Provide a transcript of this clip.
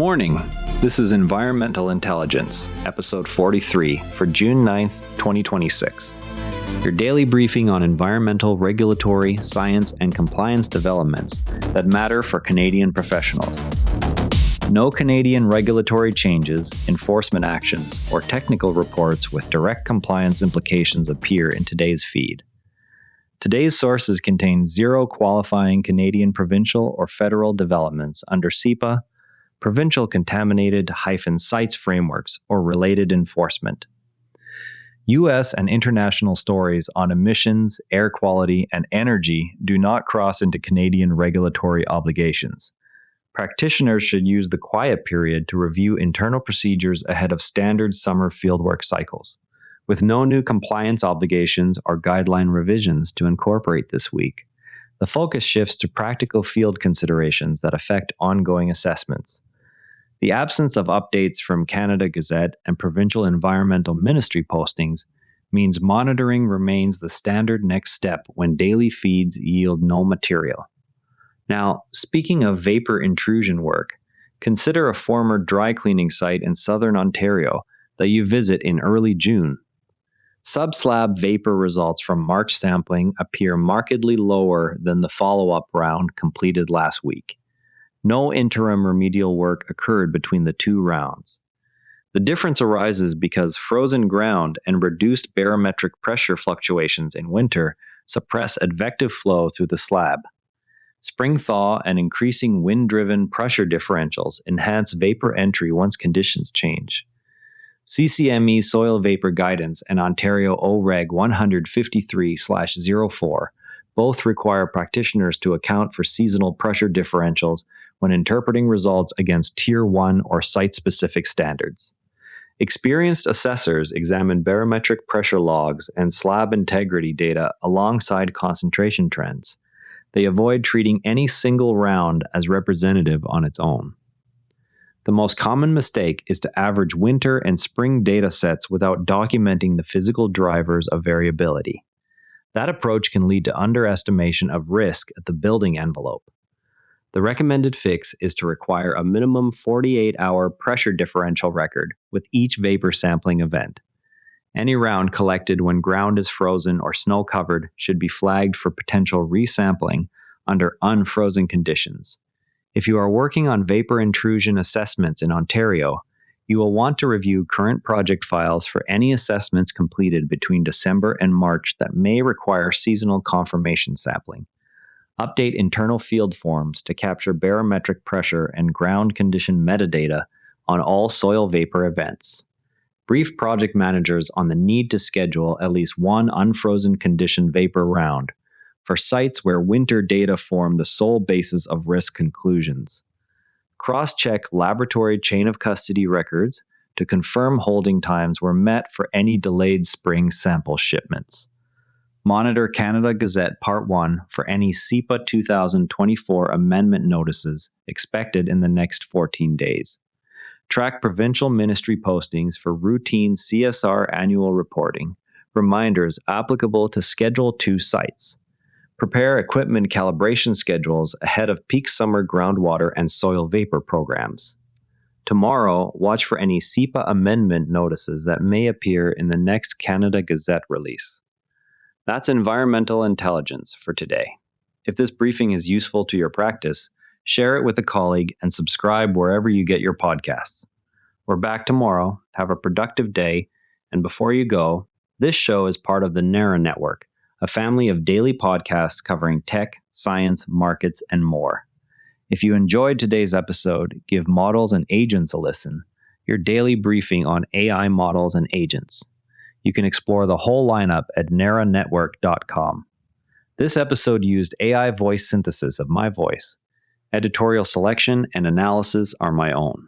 morning. This is Environmental Intelligence, episode 43 for June 9th, 2026. Your daily briefing on environmental, regulatory, science, and compliance developments that matter for Canadian professionals. No Canadian regulatory changes, enforcement actions, or technical reports with direct compliance implications appear in today's feed. Today's sources contain zero qualifying Canadian provincial or federal developments under CEPA, provincial contaminated-sites frameworks, or related enforcement. U.S. and international stories on emissions, air quality, and energy do not cross into Canadian regulatory obligations. Practitioners should use the quiet period to review internal procedures ahead of standard summer fieldwork cycles, with no new compliance obligations or guideline revisions to incorporate this week. The focus shifts to practical field considerations that affect ongoing assessments. The absence of updates from Canada Gazette and provincial environmental ministry postings means monitoring remains the standard next step when daily feeds yield no material. Now, speaking of vapor intrusion work, consider a former dry cleaning site in southern Ontario that you visit in early June. Subslab vapor results from March sampling appear markedly lower than the follow-up round completed last week. No interim remedial work occurred between the two rounds. The difference arises because frozen ground and reduced barometric pressure fluctuations in winter suppress advective flow through the slab. Spring thaw and increasing wind-driven pressure differentials enhance vapor entry once conditions change. CCME soil vapor guidance and Ontario OREG 153/04 both require practitioners to account for seasonal pressure differentials when interpreting results against Tier 1 or site-specific standards. Experienced assessors examine barometric pressure logs and slab integrity data alongside concentration trends. They avoid treating any single round as representative on its own. The most common mistake is to average winter and spring data sets without documenting the physical drivers of variability. That approach can lead to underestimation of risk at the building envelope. The recommended fix is to require a minimum 48-hour pressure differential record with each vapor sampling event. Any round collected when ground is frozen or snow-covered should be flagged for potential resampling under unfrozen conditions. If you are working on vapor intrusion assessments in Ontario, you will want to review current project files for any assessments completed between December and March that may require seasonal confirmation sampling. Update internal field forms to capture barometric pressure and ground condition metadata on all soil vapor events. Brief project managers on the need to schedule at least one unfrozen condition vapor round for sites where winter data form the sole basis of risk conclusions. Cross-check laboratory chain of custody records to confirm holding times were met for any delayed spring sample shipments. Monitor Canada Gazette Part 1 for any CEPA 2024 amendment notices expected in the next 14 days. Track provincial ministry postings for routine CSR annual reporting, reminders applicable to Schedule 2 sites. Prepare equipment calibration schedules ahead of peak summer groundwater and soil vapor programs. Tomorrow, watch for any CEPA amendment notices that may appear in the next Canada Gazette release. That's environmental intelligence for today. If this briefing is useful to your practice, share it with a colleague and subscribe wherever you get your podcasts. We're back tomorrow. Have a productive day. And before you go, this show is part of the NARA Network, a family of daily podcasts covering tech, science, markets, and more. If you enjoyed today's episode, give Models and Agents a listen, your daily briefing on AI models and agents. You can explore the whole lineup at naranetwork.com. This episode used AI voice synthesis of my voice. Editorial selection and analysis are my own.